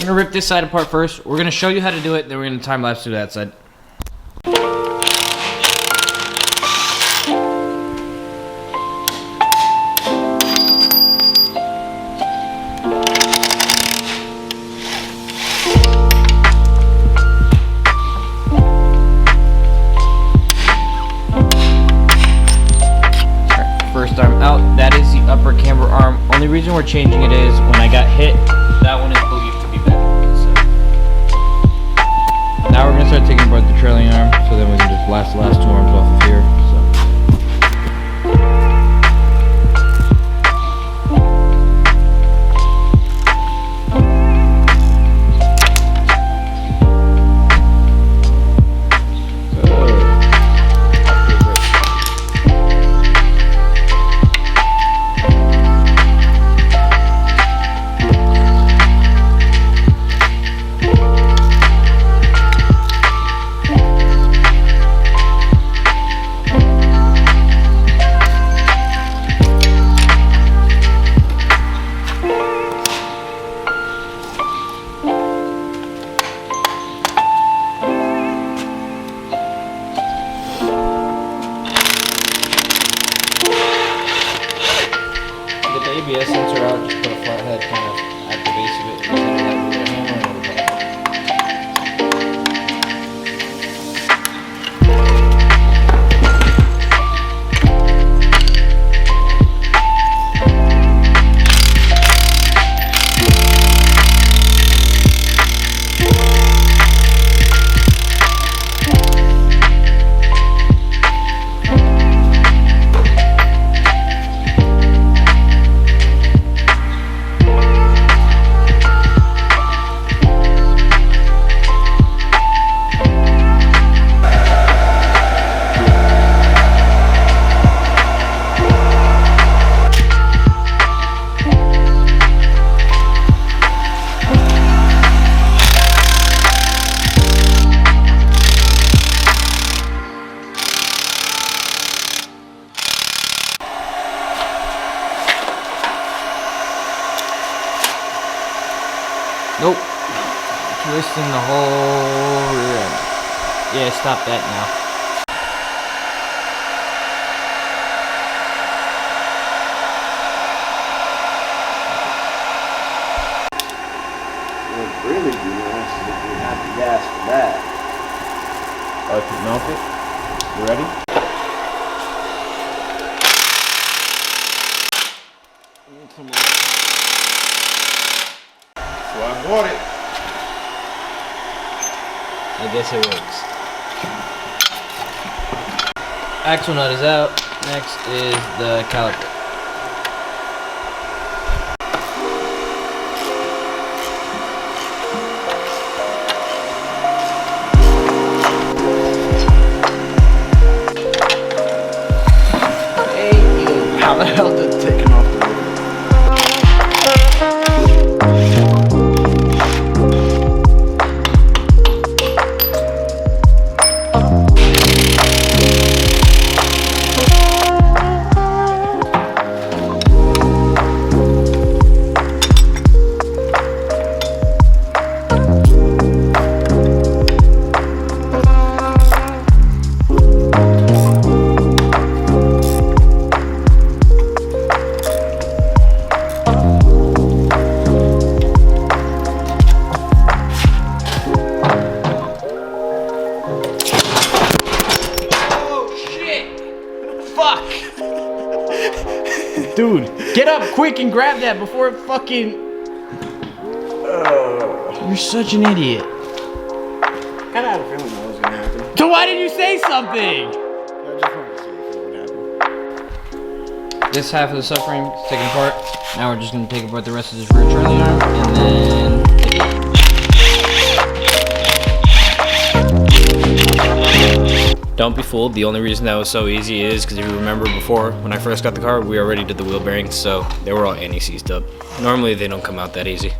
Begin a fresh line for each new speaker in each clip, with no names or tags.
I'm gonna rip this side apart first. We're gonna show you how to do it, then we're gonna time lapse to that side. First arm out, that is the upper camber arm. Only reason we're changing it is when I got hit, that one is believed to be back. So. Now we're gonna start taking apart the trailing arm, so then we can just blast the last two arms off of here. Get the ABS sensor out, just put a flat head kind of at the base of it, and then that with a hammer and it'll go. Nope. Twisting the whole rear end. Yeah, stop that now.
What would really be nice is if we had the gas for that.
I can melt it. You ready?
So I bought it.
I guess it works. Axle nut is out. Next is the caliper.
Hey, how the hell did it take off the wheel?
Fuck! Dude, get up quick and grab that before it fucking... You're such an idiot.
Kind of had a feeling that was gonna happen.
So why did you say something?
I just wanted to see if it would happen.
This half of the subframe is taken apart. Now we're just gonna take apart the rest of this rear trailing arm and then take it. Don't be fooled, the only reason that was so easy is because if you remember before, when I first got the car, we already did the wheel bearings, so they were all anti-seized up. Normally they don't come out that easy.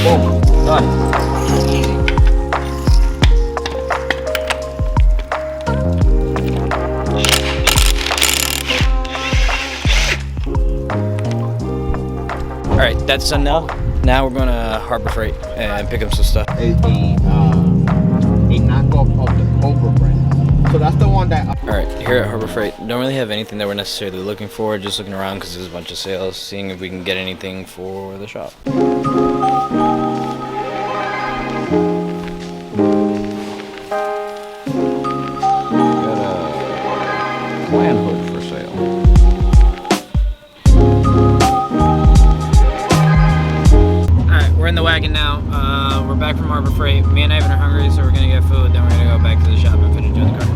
Boom, done. Easy. right, that's done now. Now we're going to Harbor Freight and pick up some stuff.
A knockoff of the Cobra brand. So that's the one that.
All right, here at Harbor Freight, don't really have anything that we're necessarily looking for. Just looking around because there's a bunch of sales, seeing if we can get anything for the shop.
Got a clan hood for sale.
All right, we're in the wagon now. We're back from Harbor Freight. Me and Ivan are hungry, so we're gonna get food. Then we're gonna go back to the shop and finish doing the car.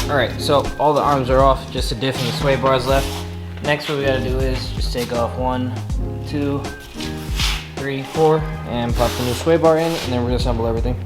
Alright, so all the arms are off, just the diff and the sway bars left. Next what we gotta do is just take off 1, 2, 3, 4, and pop the new sway bar in, and then we're gonna assemble everything.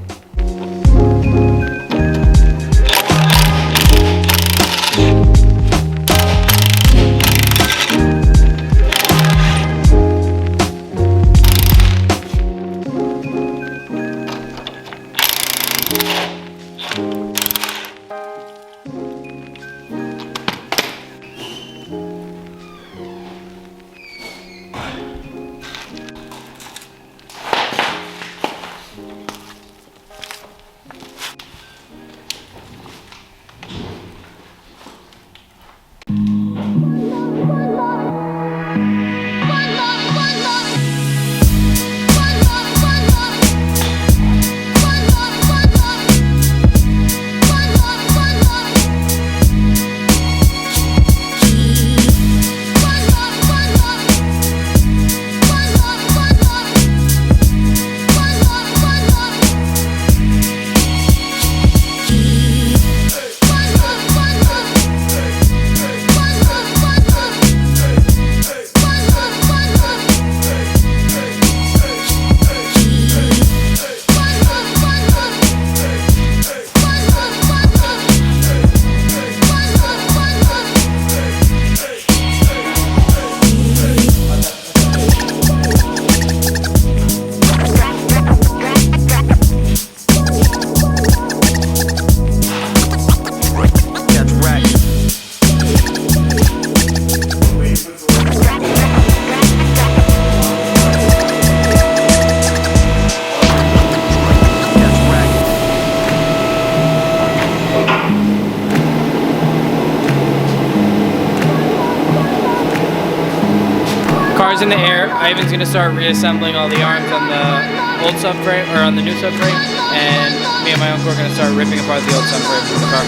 Car's in the air. Ivan's gonna start reassembling all the arms on the old subframe, or on the new subframe, and me and my uncle are gonna start ripping apart the old subframe from the car.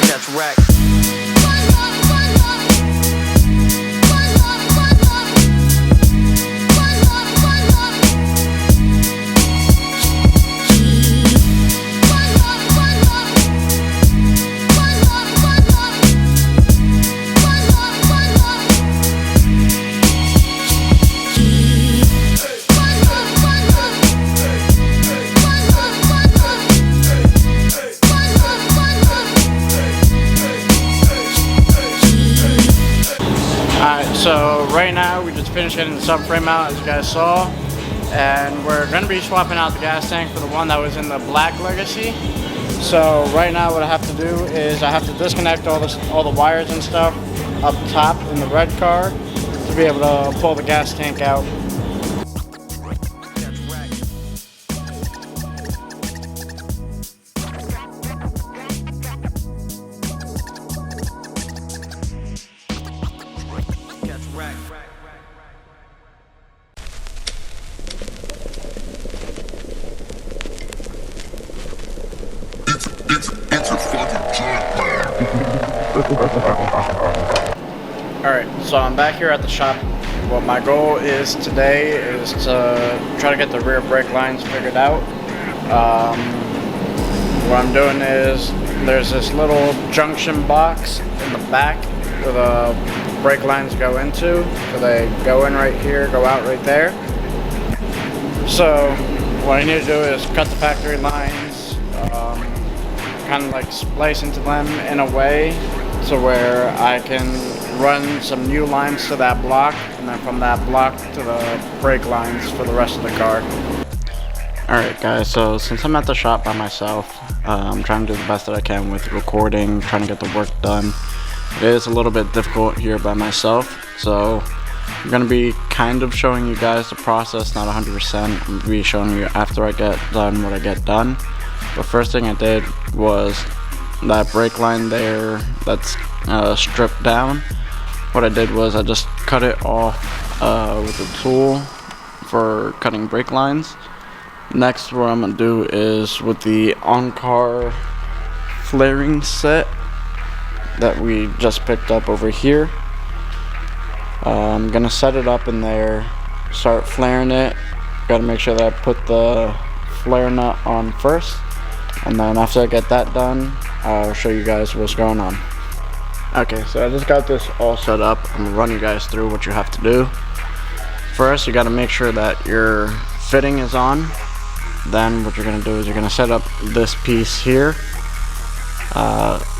That's wrecked.
So right now we just finished getting the subframe out, as you guys saw, and we're going to be swapping out the gas tank for the one that was in the black Legacy. So right now what I have to do is I have to disconnect all the wires and stuff up top in the red car to be able to pull the gas tank out. Alright, so I'm back here at the shop. What my goal is today is to try to get the rear brake lines figured out. What I'm doing is there's this little junction box in the back where the brake lines go into. So they go in right here, go out right there. So what I need to do is cut the factory lines, kind of like splice into them in a way to where I can run some new lines to that block, and then from that block to the brake lines for the rest of the car. Alright guys, so since I'm at the shop by myself, I'm trying to do the best that I can with recording, trying to get the work done. It is a little bit difficult here by myself, so I'm going to be kind of showing you guys the process, not 100%. I'm going to be showing you after I get done what I get done. The first thing I did was that brake line there that's stripped down. What I did was I just cut it off with a tool for cutting brake lines. Next, what I'm going to do is with the on-car flaring set that we just picked up over here, I'm going to set it up in there, start flaring it. Got to make sure that I put the flare nut on first, and then after I get that done, I'll show you guys what's going on. Okay, so I just got this all set up. I'm going to run you guys through what you have to do. First, you got to make sure that your fitting is on. Then what you're going to do is you're going to set up this piece here,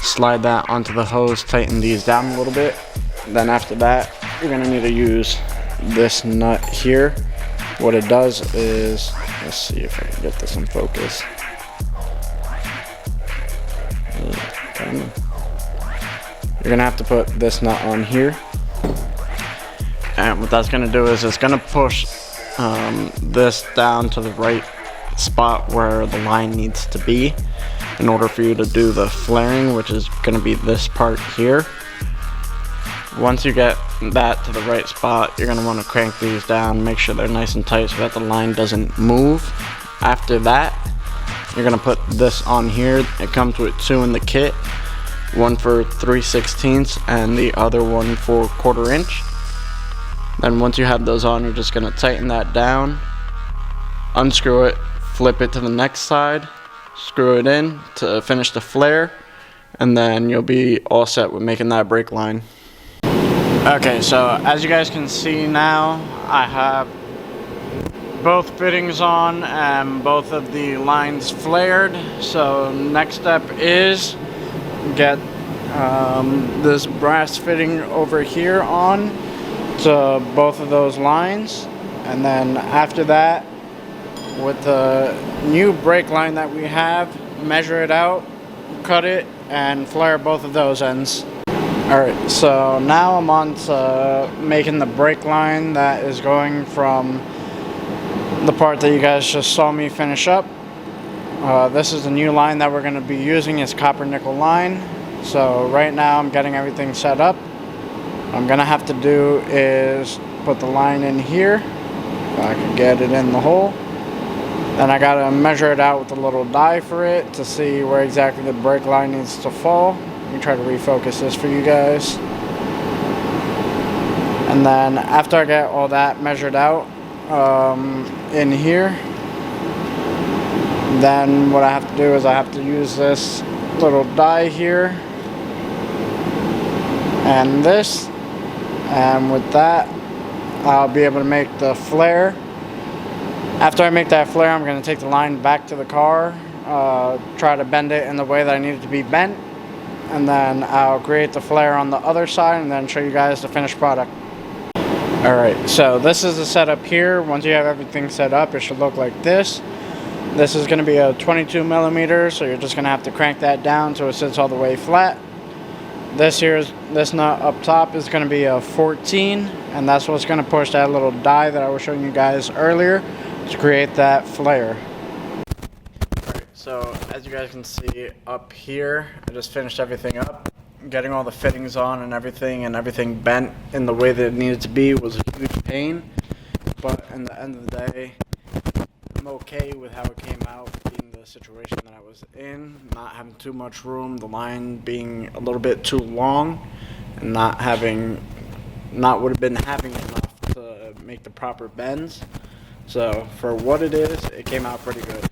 slide that onto the hose, tighten these down a little bit. Then after that, you're going to need to use this nut here. What it does is, let's see if I can get this in focus. You're going to have to put this nut on here. And what that's going to do is it's going to push this down to the right spot where the line needs to be in order for you to do the flaring, which is going to be this part here. Once you get that to the right spot, you're going to want to crank these down, make sure they're nice and tight so that the line doesn't move. After that, you're going to put this on here. It comes with two in the kit, one for 3/16 and the other one for 1/4 inch. Then once you have those on, you're just going to tighten that down, unscrew it, flip it to the next side, screw it in to finish the flare, and then you'll be all set with making that brake line. Okay, so as you guys can see now, I have both fittings on and both of the lines flared. So next step is get this brass fitting over here on to both of those lines, and then after that, with the new brake line that we have, measure it out, cut it, and flare both of those ends. Alright, so now I'm on to making the brake line that is going from the part that you guys just saw me finish up. This is the new line that we're going to be using. It's copper nickel line. So right now I'm getting everything set up. What I'm going to have to do is put the line in here, if I can get it in the hole. Then I got to measure it out with a little die for it to see where exactly the brake line needs to fall. Let me try to refocus this for you guys. And then after I get all that measured out in here, then what I have to do is I have to use this little die here and this, and with that I'll be able to make the flare. After I make that flare, I'm going to take the line back to the car, try to bend it in the way that I need it to be bent, and then I'll create the flare on the other side and then show you guys the finished product. Alright, so this is the setup here. Once you have everything set up, it should look like this. This is going to be a 22 millimeter, so you're just going to have to crank that down so it sits all the way flat. This nut up top is going to be a 14, and that's what's going to push that little die that I was showing you guys earlier to create that flare. Alright, so as you guys can see up here, I just finished everything up. Getting all the fittings on and everything bent in the way that it needed to be was a huge pain, but in the end of the day, I'm okay with how it came out, being the situation that I was in, not having too much room, the line being a little bit too long, and not would have been having enough to make the proper bends. So for what it is, it came out pretty good.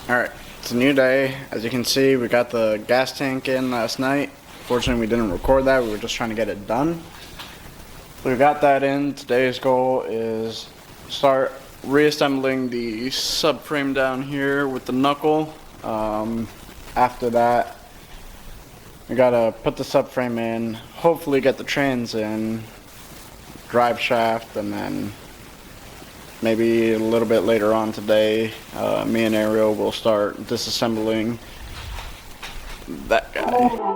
Alright, it's a new day. As you can see, we got the gas tank in last night. Fortunately, we didn't record that. We were just trying to get it done. So we got that in. Today's goal is start reassembling the subframe down here with the knuckle. After that, we gotta put the subframe in, hopefully get the trans in, drive shaft, and then maybe a little bit later on today, me and Ariel will start disassembling that guy.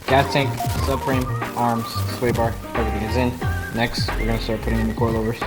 Gas tank, subframe, arms, sway bar, everything is in. Next, we're gonna start putting in the coilovers.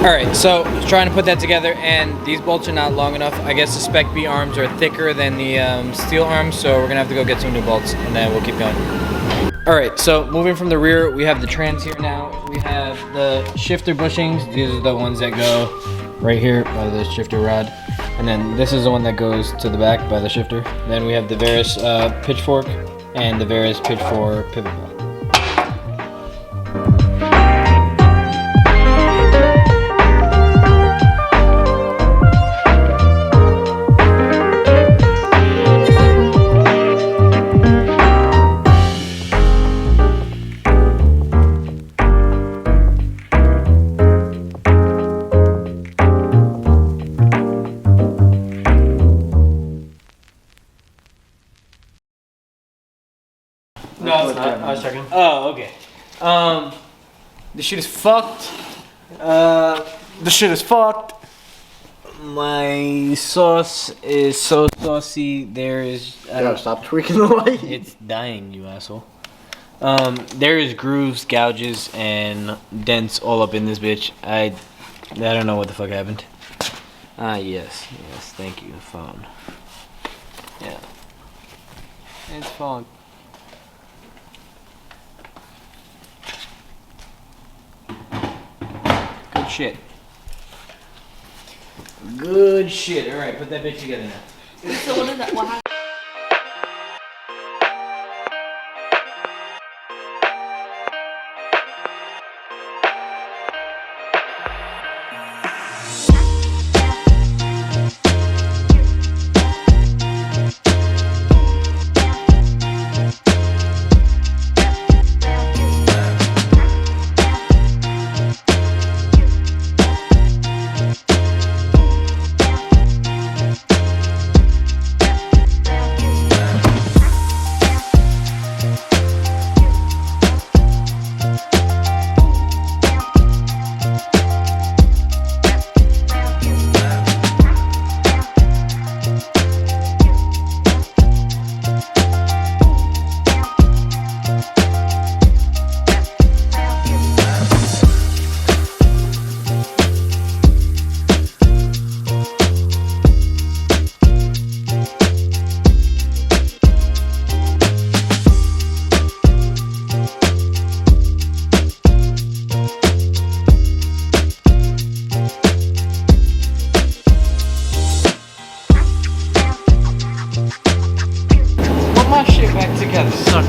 Alright, so trying to put that together, and these bolts are not long enough. I guess the Spec B arms are thicker than the steel arms, so we're gonna have to go get some new bolts and then we'll keep going. Alright, so moving from the rear, we have the trans here now. We have the shifter bushings. These are the ones that go right here by the shifter rod. And then this is the one that goes to the back by the shifter. Then we have the Varus pitchfork and the Varus pitch 4 pivot bell.
No, it's not. I was checking.
Oh, okay. The shit is fucked.
The shit is fucked.
My sauce is so saucy. There is.
Stop tweaking the light.
It's dying, you asshole. There is grooves, gouges, and dents all up in this bitch. I don't know what the fuck happened. Yes, thank you, phone. Yeah. It's phone. Good shit. Good shit. Alright, put that bitch together now.
So what is that? What happened?
My shit back together, suck.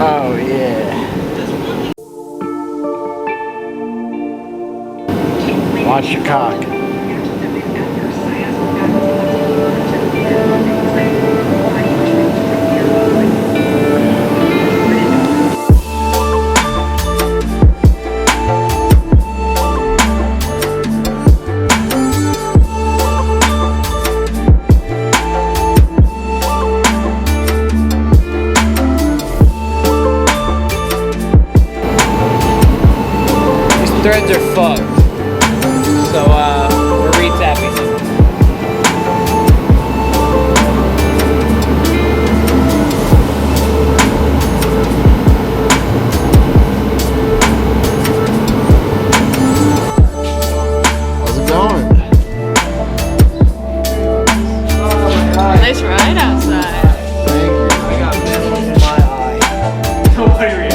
Oh yeah. Watch your cock.
Threads are fucked. So, we're retapping them.
How's it going?
Nice ride outside.
Thank you.
I got metal in my eye. Nobody reacted.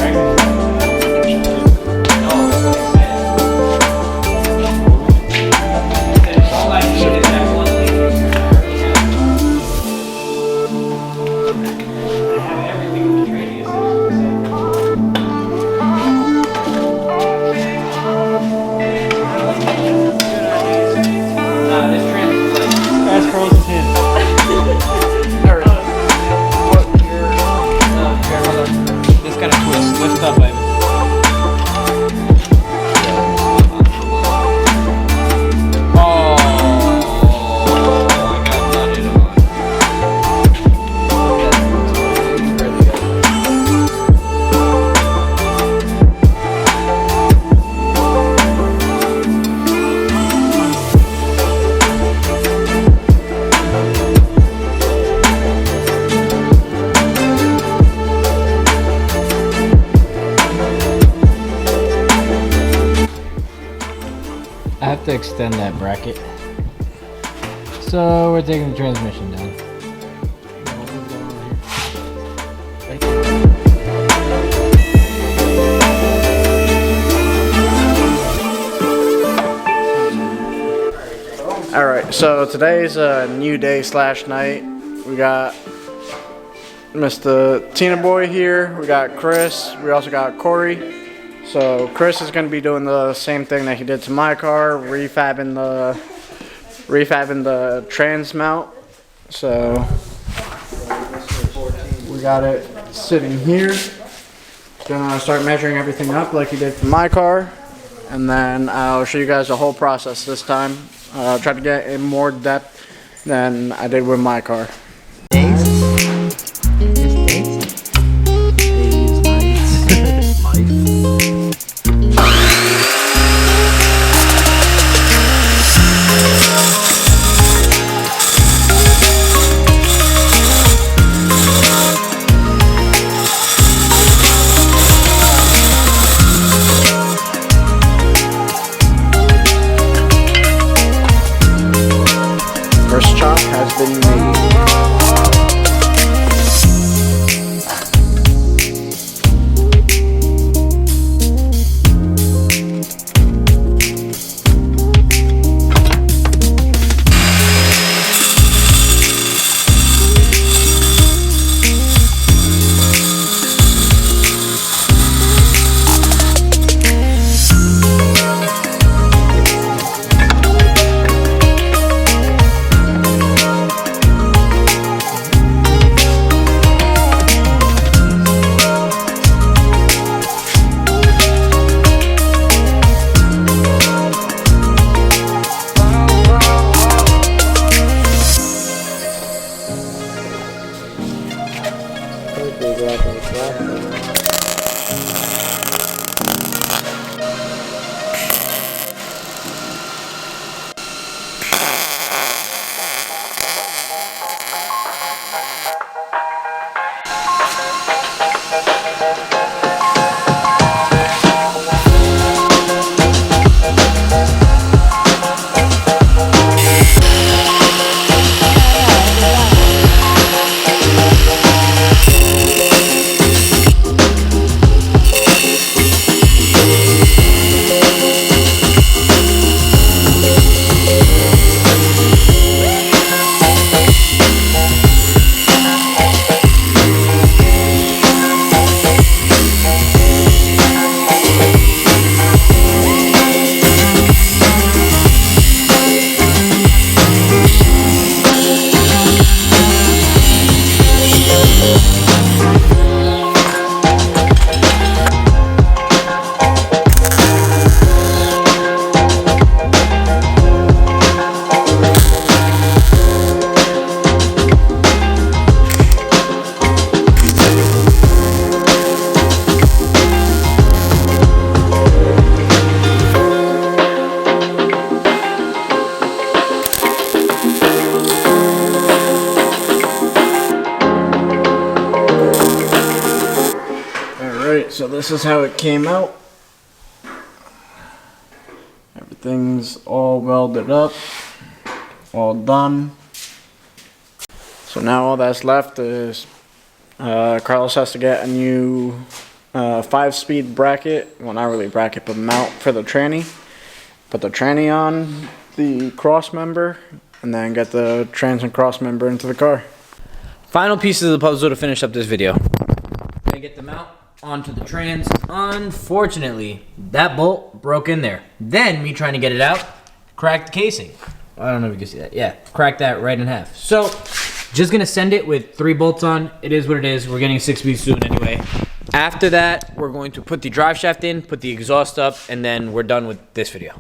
to extend that bracket. So we're taking the transmission down.
Alright, so today's a new day / night. We got Mr. Tina Boy here, we got Chris, we also got Corey. So Chris is going to be doing the same thing that he did to my car, refabbing the trans mount. So we got it sitting here. Gonna start measuring everything up like he did for my car, and then I'll show you guys the whole process this time. Try to get in more depth than I did with my car. First chop has been made. So this is how it came out. Everything's all welded up, all done. So now all that's left is Carlos has to get a new 5-speed bracket. Well, not really bracket, but mount for the tranny. Put the tranny on the cross member, and then get the trans and cross member into the car.
Final pieces of the puzzle to finish up this video. Gonna get the mount onto the trans. Unfortunately, that bolt broke in there. Then me trying to get it out, cracked the casing. I don't know if you can see that. Yeah, cracked that right in half. So, just gonna send it with 3 bolts on. It is what it is. We're getting 6 speed soon anyway. After that, we're going to put the drive shaft in, put the exhaust up, and then we're done with this video.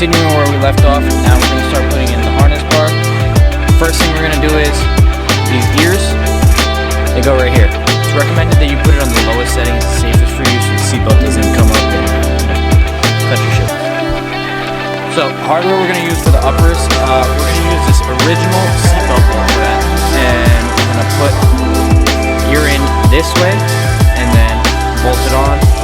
continuing where we left off, now we're going to start putting in the harness bar. First thing we're going to do is these ears, they go right here. It's recommended that you put it on the lowest setting. It's the safest for you so the seatbelt doesn't come up and cut your shit. So hardware we're going to use for the uppers, we're going to use this original seatbelt bolt for that. And we're going to put ear in this way and then bolt it on.